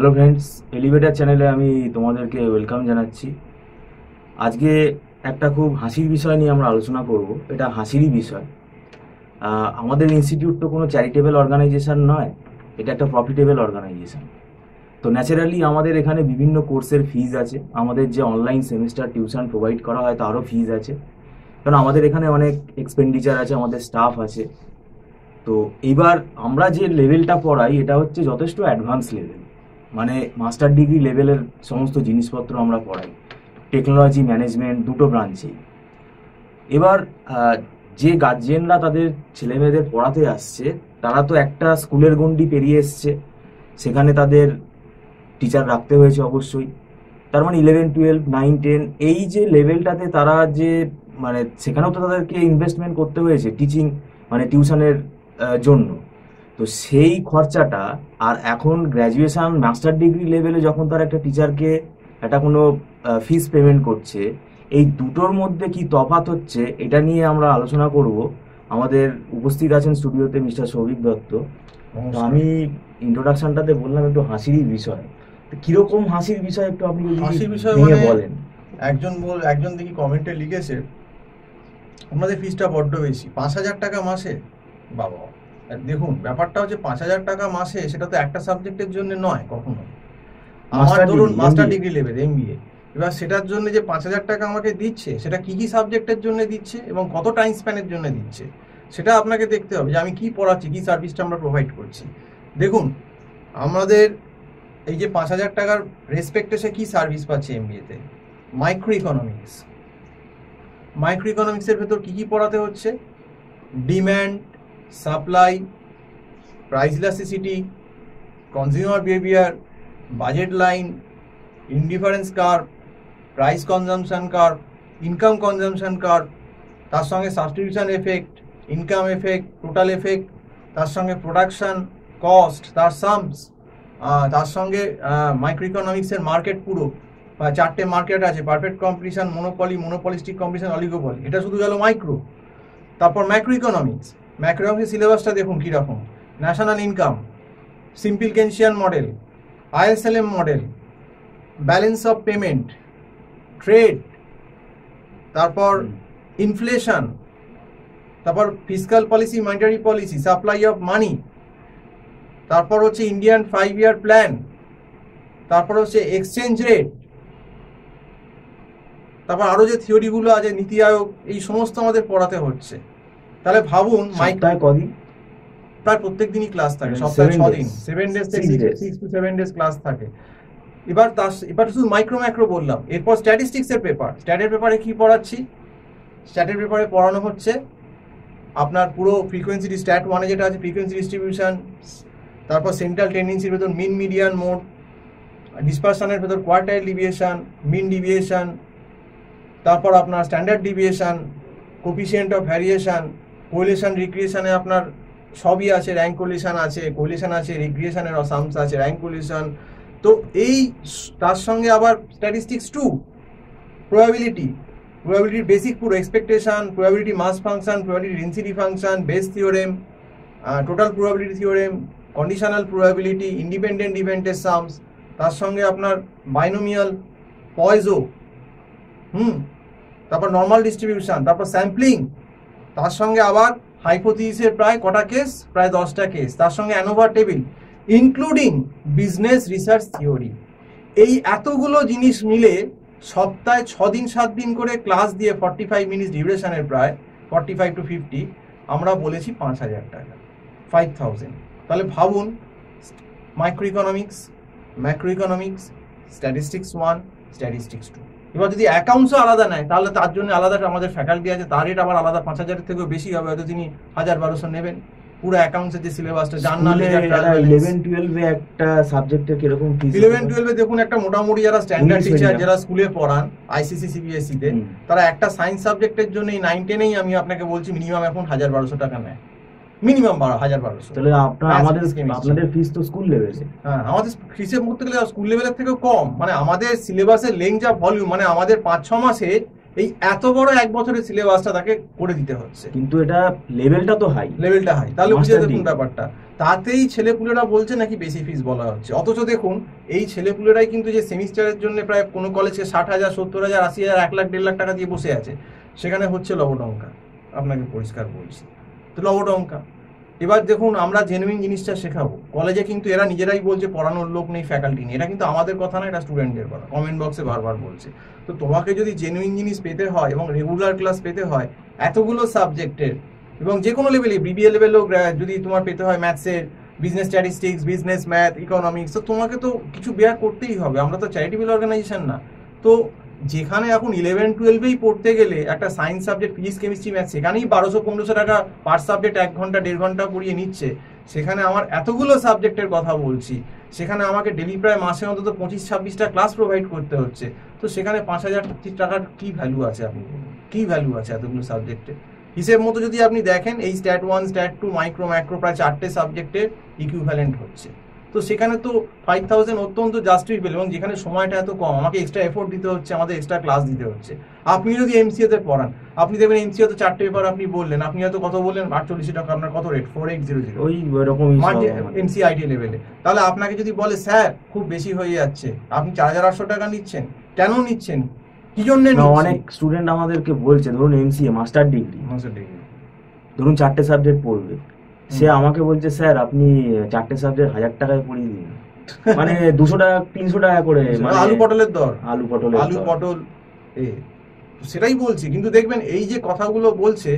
Hello friends, elevator চ্যানেলে আমি তোমাদেরকে ওয়েলকাম জানাচ্ছি। আজকে একটা খুব হাসির বিষয় নিয়ে আমরা আলোচনা করব। এটা হাসিরই বিষয়। আমাদের ইনস্টিটিউট তো কোনো চ্যারিটেবল অর্গানাইজেশন নয়, এটা একটা প্রফিটেবল অর্গানাইজেশন। তো ন্যাচারালি আমাদের এখানে বিভিন্ন কোর্সের ফিজ আছে, আমাদের যে অনলাইন সেমিস্টার টিউশন প্রোভাইড করা হয় তারও ফিজ আছে, কারণ আমাদের এখানে অনেক এক্সপেন্ডিচার আছে, আমাদের স্টাফ আছে। তো এইবার আমরা যে লেভেলটা পড়াই এটা হচ্ছে যথেষ্ট অ্যাডভান্স লেভেল, মানে মাস্টার ডিগ্রি লেভেলের সমস্ত জিনিসপত্র আমরা পড়াই, টেকনোলজি ম্যানেজমেন্ট দুটো ব্রাঞ্চেই। এবার যে গার্জিয়ানরা তাদের ছেলেমেয়েদের পড়াতে আসছে তারা তো একটা স্কুলের গণ্ডি পেরিয়ে এসছে, সেখানে তাদের টিচার রাখতে হয়েছে অবশ্যই। তার মানে 11, 12, 9, 10 এই যে লেভেলটাতে তারা যে মানে সেখানেও তো তাদেরকে ইনভেস্টমেন্ট করতে হয়েছে টিচিং মানে টিউশনের জন্য। তো সেই খরচাটা আর এখন গ্র্যাজুয়েশন মাস্টার ডিগ্রি লেভেলে যখন তারা একটা টিচারকে একটা কোনো ফিস পেমেন্ট করছে, এই দুটোর মধ্যে কি তফাৎ হচ্ছে এটা নিয়ে আমরা আলোচনা করব। আমাদের উপস্থিত আছেন স্টুডিওতে মিস্টার সৌভিক দত্ত। তো আমি ইন্ট্রোডাকশনটাতে বললাম একটু হাসিরই বিষয়, তো কিরকম হাসির বিষয় একটু আপনি হাসির বিষয় নিয়ে মানে বলেন। একজন দেখি কমেন্টে লিখেছে আমাদের ফিসটা বড্ড বেশি, 5,000 টাকা মাসে। বাবা, দেখুন ব্যাপারটা হচ্ছে 5,000 টাকা মাসে, সেটা তো একটা সাবজেক্টের জন্য নয় কখনো। আমার ধরুন মাস্টার ডিগ্রি লেভেল MBA, এবার সেটার জন্য যে 5,000 টাকা আমাকে দিচ্ছে সেটা কি কি সাবজেক্টের জন্য দিচ্ছে এবং কত টাইম স্প্যানের জন্য দিচ্ছে সেটা আপনাকে দেখতে হবে যে আমি কি পড়াচ্ছি, কি সার্ভিসটা আমরা প্রোভাইড করছি। দেখুন আমাদের এই যে 5,000 টাকার রেসপেক্টে সে কি সার্ভিস পাচ্ছে MBA-তে, মাইক্রো ইকোনমিক্সের ভেতর কি কি পড়াতে হচ্ছে, demand, supply, price elasticity, consumer behaviour, budget line, indifference curve, price consumption curve, income consumption curve, তার সঙ্গে substitution effect, income effect, total effect, তার সঙ্গে প্রোডাকশন কস্ট, তার সামস, তার সঙ্গে মাইক্রো ইকোনমিক্সের মার্কেট পুরো 4টে মার্কেট আছে, পারফেক্ট কম্পিটিশন, মোনোপলিস্টিক কম্পিটিশন, অলিগোপলি। এটা শুধু গেল মাইক্রো। তারপর ম্যাক্রো ইকোনমিক্স সিলেবাসটা দেখুন কীরকম, national income, simple Keynesian model, ISLM model, balance of payment, trade, তারপর ইনফ্লেশন, তারপর fiscal policy, monetary policy, supply of money, তারপর হচ্ছে ইন্ডিয়ান 5-year প্ল্যান, তারপর হচ্ছে এক্সচেঞ্জ রেট, তারপর আরও যে থিওরিগুলো আছে, নীতি আয়োগ, এই সমস্ত আমাদের পড়াতে হচ্ছে। তাহলে ভাবুন কদিন প্রায় প্রত্যেক দিনই ক্লাস থাকে, সপ্তাহে 6 দিন, 7 days থেকে 6 to 7 days ক্লাস থাকে। এবার শুধু ম্যাক্রো বললাম। এরপর স্ট্যাটিস্টিক্সের স্ট্যাটের পেপারে কি পড়াচ্ছি, স্ট্যাটের পেপারে পড়ানো হচ্ছে আপনার পুরো ফ্রিকোয়েন্সি, স্ট্যাট 1-এ যেটা আছে ফ্রিকোয়েন্সি ডিস্ট্রিবিউশন, তারপর সেন্ট্রাল টেন্ডেন্সির ভেতর মিন, মিডিয়ান, মোড, ডিসপারশনের ভেতর কোয়ার্টাইল ডিভিয়েশন, মিন ডিভিয়েশন, তারপর আপনার standard deviation, coefficient of variation, correlation রিগ্রেশনে আপনার সবই আছে, র্যাঙ্ক কোরিলেশন আছে, রিগ্রেশনের সামস আছে, র্যাঙ্ক কোরিলেশন। তো এই তার সঙ্গে আবার স্ট্যাটিস্টিক্স 2, প্রবাবিলিটির বেসিক পুরো, expectation, probability mass function, probability density function, Bayes theorem, total probability theorem, conditional probability, independent ইভেন্টের সামস, তার সঙ্গে আপনার বাইনোমিয়াল, পয়জো, তারপর নর্মাল ডিস্ট্রিবিউশন, তারপর স্যাম্পলিং, তার সঙ্গে আবার হাইপোথিসিসের প্রায় কটা কেস, প্রায় 10টা কেস, তার সঙ্গে ANOVA table, including business research theory. এই এতগুলো জিনিস মিলে সপ্তাহে 6 দিন 7 দিন করে ক্লাস দিয়ে 45 মিনিট ডিউরেশনের প্রায় 45 to 50 আমরা বলেছি 5,000 টাকা, 5,000। তাহলে ভাবুন micro economics, macro economics, statistics 1, statistics 2। এবার যদি অ্যাকাউন্টসও আলাদা নেয় তাহলে তার জন্য আলাদা আমাদের ফ্যাকাল্টি আছে, তার রেট আবার আলাদা 5,000-এর থেকেও বেশি হবে, হয়তো তিনি 1,000-1,200 নেবেন। পুরো অ্যাকাউন্টসের যে সিলেবাসটা, জার্নাল, 11-12 একটা সাবজেক্টে কিরকম ফিস? 11-12 দেখুন একটা মোটামুটি যারা স্ট্যান্ডার্ড টিচার, যারা স্কুলে পড়ান ICC CBSE তে, তারা একটা সায়েন্স সাবজেক্টের জন্য 9-10-এই আমি আপনাকে বলছি মিনিমাম এখন 1,000-1,200 টাকা নেয়, মিনিমাম 1,000-1,200। তাহলে আপনাদের ফিস তো স্কুল লেভেলে। হ্যাঁ, আমাদের ফিসের মধ্যে গেলে স্কুল লেভেলের থেকেও কম। মানে আমাদের সিলেবাসের লেন্থ যা ভলিউম, মানে আমাদের 5-6 মাসে এই এত বড় 1 বছরের সিলেবাসটা তাকে করে দিতে হচ্ছে, কিন্তু এটা লেভেলটা তো হাই, লেভেলটা হাই। তাহলে বুঝে Master দেখুন degree। ব্যাপারটা, তাতেই ছেলেপুলেরা বলছে নাকি বেশি ফিস বলা হচ্ছে। অথচ দেখুন এই ছেলেপুলেরাই কিন্তু যে সেমিস্টারের জন্য প্রায় কোনো কলেজে 60,000, 70,000, 80,000, 1 লাখ, 1.5 লাখ টাকা দিয়ে বসে আছে, সেখানে হচ্ছে লবটঙ্কা। আপনাকে পরিষ্কার বলছি, তো লবটঙ্কা। এবার দেখুন আমরা জেনুইন জিনিসটা শেখাবো, কলেজে কিন্তু এরা নিজেরাই বলছে পড়ানোর লোক নেই, ফ্যাকাল্টি নেই। এটা কিন্তু আমাদের কথা না, এটা স্টুডেন্টদের কথা, কমেন্ট বক্সে বারবার বলছে। তো তোমাকে যদি জেনুইন জিনিস পেতে হয় এবং রেগুলার ক্লাস পেতে হয় এতগুলো সাবজেক্টের, এবং যে কোনো লেভেলে, বিবিএ লেভেলেও যদি তোমার পেতে হয় ম্যাথসের, business statistics, business math, economics, তো তোমাকে তো কিছু বেয়ার করতেই হবে। আমরা তো চ্যারিটেবল অর্গানাইজেশন না। তো যেখানে এখন 11-12-এই পড়তে গেলে একটা science subject, physics, chemistry, math, সেখানেই 1200-1500 টাকা পার সাবজেক্ট 1 ঘন্টা 1.5 ঘন্টা পড়িয়ে নিচ্ছে, সেখানে আমার এতগুলো সাবজেক্টের কথা বলছি, সেখানে আমাকে ডেলি প্রায় মাসে অন্তত 25-26টা ক্লাস প্রোভাইড করতে হচ্ছে। তো সেখানে 5,000 টাকার কি ভ্যালু আছে? আপনি বলুন, কি ভ্যালু আছে এতগুলো সাবজেক্টে? হিসেব মতো যদি আপনি দেখেন, এই স্ট্যাট 1, স্ট্যাট 2, মাইক্রো, ম্যাক্রো প্রায় 4টে সাবজেক্টের ইকুইভ্যালেন্ট হচ্ছে। তো সেখানে তো 5,000 অত্যন্ত জাস্টিফিকেবল, এবং যেখানে সময়টা এত কম, আমাকে এক্সট্রা এফোর্ট দিতে হচ্ছে, আমাদের এক্সট্রা ক্লাস দিতে হচ্ছে। আপনি যদি এমসিএতে পড়ান, আপনি দেখবেন এমসিএতে 4টে পেপার আপনি বললেন, আপনি হয়তো কত বললেন, 48 টাকা, আপনার কত রেট? 4800, ওই রকমই এমসিআইটি লেভেলে। তাহলে আপনাকে যদি বলে স্যার খুব বেশি হয়ে যাচ্ছে, আপনি 4,800 টাকা নিচ্ছেন, কেন নিচ্ছেন, কি জন্য? অনেক স্টুডেন্ট আমাদেরকে বলছে, ধরুন এমসিএ মাস্টার ডিগ্রি, ধরুন 4টে সাবজেক্ট পড়বে, সে আমাকে বলছে স্যার আপনি 4টে সাবজেক্ট 1000 টাকায় পড়িয়ে দিন, মানে 200 টাকা 300 টাকা করে, মানে আলু পটলের দর, আলু পটল। সেটাই বলছি। কিন্তু দেখবেন এই যে কথাগুলো বলছে,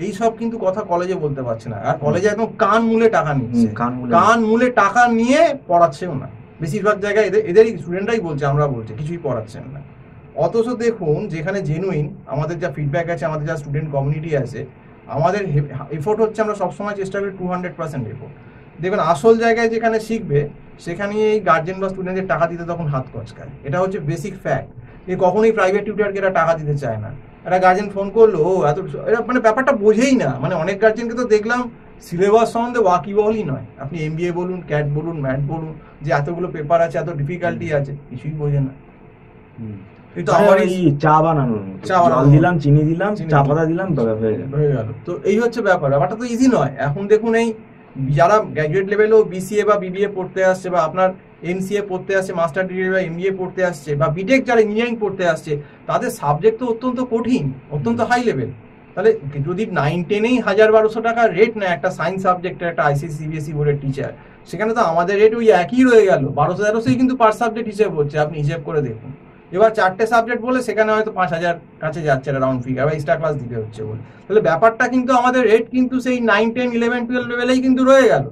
এই সব কিন্তু কথা কলেজে বলতে পারছে না, আর কলেজে একদম কান মূলে টাকা নিচ্ছে, কান মূলে টাকা নিয়ে পড়াচ্ছেও না। বেশিরভাগ জায়গায় এদেরই স্টুডেন্টরাই বলছে, আমরা বলছি কিছুই পড়াচ্ছেন না। অথচ দেখুন যেখানে জেনুইন, আমাদের যা ফিডব্যাক আছে, আমাদের যা স্টুডেন্ট কমিউনিটি আছে, আমাদের এফোর্ট হচ্ছে, আমরা সবসময় চেষ্টা করি 200% এফোর্ট। দেখবেন আসল জায়গায় যেখানে শিখবে, সেখানে এই গার্জেন বা স্টুডেন্টদের টাকা দিতে তখন হাত কচকায়। এটা হচ্ছে বেসিক ফ্যাক্ট। এ কখনোই প্রাইভেট টিউটারকে এরা টাকা দিতে চায় না। একটা গার্জেন ফোন করলো, ও এত, এরা মানে ব্যাপারটা বোঝেই না। মানে অনেক গার্জেনকে তো দেখলাম সিলেবাস সম্বন্ধে ওয়াকিবহলই নয়। আপনি এমবিএ বলুন, ক্যাট বলুন, ম্যাথ বলুন, যে এতগুলো পেপার আছে, এত ডিফিকাল্টি আছে, কিছুই বোঝে না। চা বানানোর মতো, জল দিলাম, চিনি দিলাম, চা পাতা দিলাম, হয়ে গেল। তো এই হচ্ছে ব্যাপার। ব্যাপারটা তো ইজি নয়। এখন দেখুন এই যারা গ্র্যাজুয়েট লেভেলেও বিসিএ বা বিবিএ পড়তে আসছে, বা আপনার এমসিএ পড়তে আসছে, মাস্টার ডিগ্রি বা এমবিএ পড়তে আসছে, বা বিটেক যারা ইঞ্জিনিয়ারিং পড়তে আসছে, তাদের সাবজেক্ট তো অত্যন্ত কঠিন, অত্যন্ত হাই লেভেল। তাহলে যদি 9-10-এই 1,000-1,200 টাকা রেট নেয় একটা সায়েন্স সাবজেক্টের, একটা আইসিএসসি সিবিএসসি বোর্ডের টিচার, সেখানে তো আমাদের রেট ওই একই রয়ে গেল, 1200-1300 কিন্তু পার সাবজেক্ট হিসেব হচ্ছে। আপনি হিসেব করে দেখুন। এবার 4টে সাবজেক্ট বলে সেখানে হয়তো 5,000 কাছে যাচ্ছে, একটা রাউন্ড ফিগার, বা এক্সট্রা ক্লাস দিতে হচ্ছে বলে। তাহলে ব্যাপারটা কিন্তু আমাদের রেট কিন্তু সেই 9, 10, 11, 12 লেভেলেই কিন্তু রয়ে গেল।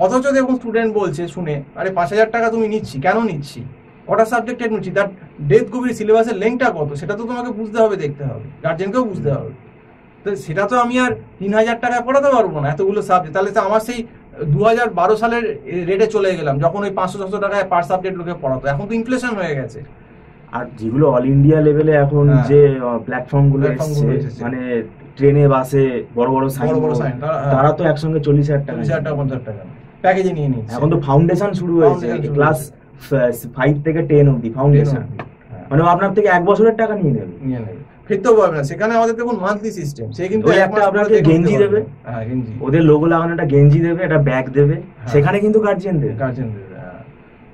অথচ দেখুন স্টুডেন্ট বলছে শুনে, আরে 5,000 টাকা তুমি নিচ্ছি, কেন নিচ্ছি, কটা সাবজেক্টের নিচ্ছি, তার ডেপথ গভীর, সিলেবাসের লেংথটা কত, সেটা তো তোমাকে বুঝতে হবে, দেখতে হবে, গার্জেনকেও বুঝতে হবে। তো সেটা তো আমি আর 3,000 টাকায় পড়াতে পারবো না এতগুলো সাবজেক্ট। তাহলে তো আমার সেই 2012 সালের রেটে চলে গেলাম, যখন ওই 500-600 টাকায় পার সাবজেক্ট লোকে পড়াতো। এখন তো ইনফ্লেশন হয়ে গেছে। আর যেগুলো অল ইন্ডিয়া লেভেলে এখন যে প্ল্যাটফর্ম গুলো এসেছে, মানে ট্রেনে, বাসে, বড় বড় সাইন, তারা তো একসঙ্গে 40,000 টাকা, 50,000 টাকা প্যাকেজে নিয়ে নিচ্ছে। এখন তো ফাউন্ডেশন শুরু হয়েছে, ক্লাস 5 থেকে 10 অবধি ফাউন্ডেশন, মানে আপনার থেকে 1 বছরের টাকা নিয়ে নেবে, ফিরতেও পারবে না। সেখানে আমাদের দেখুন মান্থলি সিস্টেম, সে কিন্তু একটা আপনাকে গেঞ্জি দেবে, ওদের লোগো লাগানো একটা গেঞ্জি দেবে, একটা ব্যাগ দেবে, সেখানে কিন্তু গার্জিয়ান দেবে।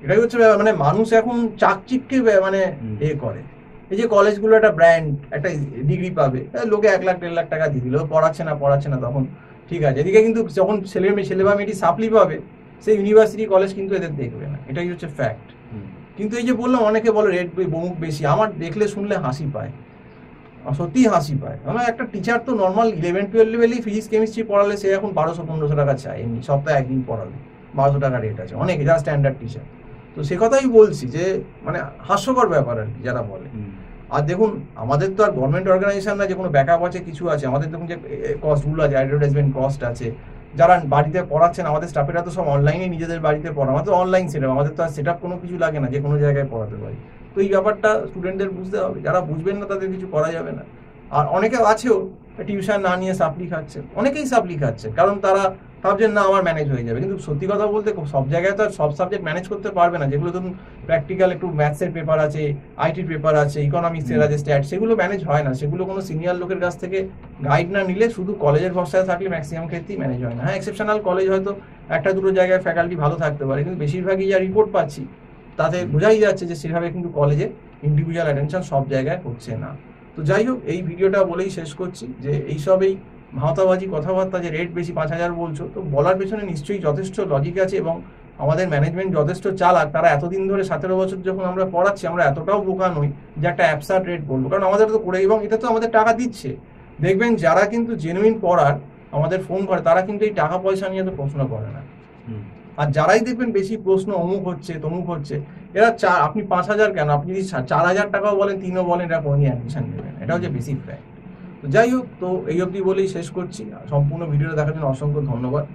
এটাই হচ্ছে মানে মানুষ এখন চাকচিককে মানে করে। এই যে কলেজগুলো একটা ব্র্যান্ড, একটা ডিগ্রি পাবে, লোকে 1 লাখ 1.5 লাখ টাকা দিয়ে দিল, পড়াচ্ছে না, তখন ঠিক আছে। এদিকে কিন্তু যখন ছেলে বা মেয়েটি সাপ্লি পাবে, সেই ইউনিভার্সিটি কলেজ কিন্তু এদের দেখবে না। এটাই হচ্ছে ফ্যাক্ট। কিন্তু এই যে বললাম, অনেকে বলে রেট বহু বেশি, আমার দেখলে শুনলে হাসি পায়, সত্যিই হাসি পায়। আমার একটা টিচার তো নর্মাল 11-12 লেভেলেই ফিজিক্স কেমিস্ট্রি পড়ালে, সে এখন 1200-1500 টাকা চায়, এমনি সপ্তাহে একদিন পড়ালে 1200 টাকা রেট আছে অনেকে, যারা স্ট্যান্ডার্ড টিচার। তো সে কথাই বলছি যে মানে হাস্যকর ব্যাপার আর কি যারা বলে। আর দেখুন আমাদের তো আর গভর্নমেন্ট অর্গানাইজেশন না যে কোনো ব্যাকআপ আছে, কিছু আছে। আমাদের দেখুন যে কস্টগুলো আছে, অ্যাডভার্টাইজমেন্ট কস্ট আছে। যারা বাড়িতে পড়াচ্ছেন, আমাদের স্টাফেরা তো সব অনলাইনে নিজেদের বাড়িতে পড়া, আমাদের অনলাইন সেটআপ, আমাদের তো আর সেটআপ কোনো কিছু লাগে না, যে কোনো জায়গায় পড়াতে পারি। তো এই ব্যাপারটা স্টুডেন্টদের বুঝতে হবে, যারা বুঝবেন না তাদের কিছু করা যাবে না। আর অনেকে আছেও টিউশন না নিয়ে সাপ্লি খাচ্ছে, অনেকেই সাপ্লি খাচ্ছে, কারণ তারা ভাবছেন না আমার ম্যানেজ হয়ে যাবে, কিন্তু সত্যি কথা বলতে সব জায়গায় তো আর সব সাবজেক্ট ম্যানেজ করতে পারবে না। যেগুলো ধরুন প্র্যাকটিক্যাল একটু ম্যাথসের পেপার আছে, আইটির পেপার আছে, ইকোনমিক্সের আছে, স্ট্যাট, সেগুলো ম্যানেজ হয় না। সেগুলো কোনো সিনিয়র লোকের কাছ থেকে গাইড না নিলে, শুধু কলেজের ভরসায় থাকলে ম্যাক্সিমাম ক্ষেত্রেই ম্যানেজ হয় না। হ্যাঁ, এক্সেপশনাল কলেজ হয়তো একটা দুটো জায়গায় ফ্যাকাল্টি ভালো থাকতে পারে, কিন্তু বেশিরভাগই যা রিপোর্ট পাচ্ছি তাতে বোঝাই যাচ্ছে যে সেভাবে কিন্তু কলেজে ইন্ডিভিজুয়াল অ্যাটেনশন সব জায়গায় হচ্ছে না। তো যাই হোক, এই ভিডিওটা বলেই শেষ করছি যে এইসবেই ভাওতাবাজি কথাবার্তা, যে রেট বেশি 5,000 বলছো, তো বলার পেছনে নিশ্চয়ই যথেষ্ট লজিক আছে, এবং আমাদের ম্যানেজমেন্ট যথেষ্ট চালাক। তারা এতদিন ধরে 17 বছর যখন আমরা পড়াচ্ছি, আমরা এতটাও বোকা নই যে একটা অ্যাবসার্ড রেট বলবো, কারণ আমাদের তো করে, এবং এটা তো আমাদের টাকা দিচ্ছে। দেখবেন যারা কিন্তু জেনুইন পড়ার আমাদের ফোন করে, তারা কিন্তু এই টাকা পয়সা নিয়ে তো প্রশ্ন করে না। আর যারাই দেখবেন বেশি প্রশ্ন অমুক হচ্ছে তমুক হচ্ছে, এরা আপনি 5,000 কেন, আপনি যদি 4,000 টাকাও বলেন, 3ও বলেন, এরা কোনো অ্যাডমিশন নেবেন। এটা হচ্ছে বেসিক ফ্যাক্ট। তো যাই হোক, তো এই অবধি বলেই শেষ করছি। সম্পূর্ণ ভিডিওটা দেখার জন্য অসংখ্য ধন্যবাদ।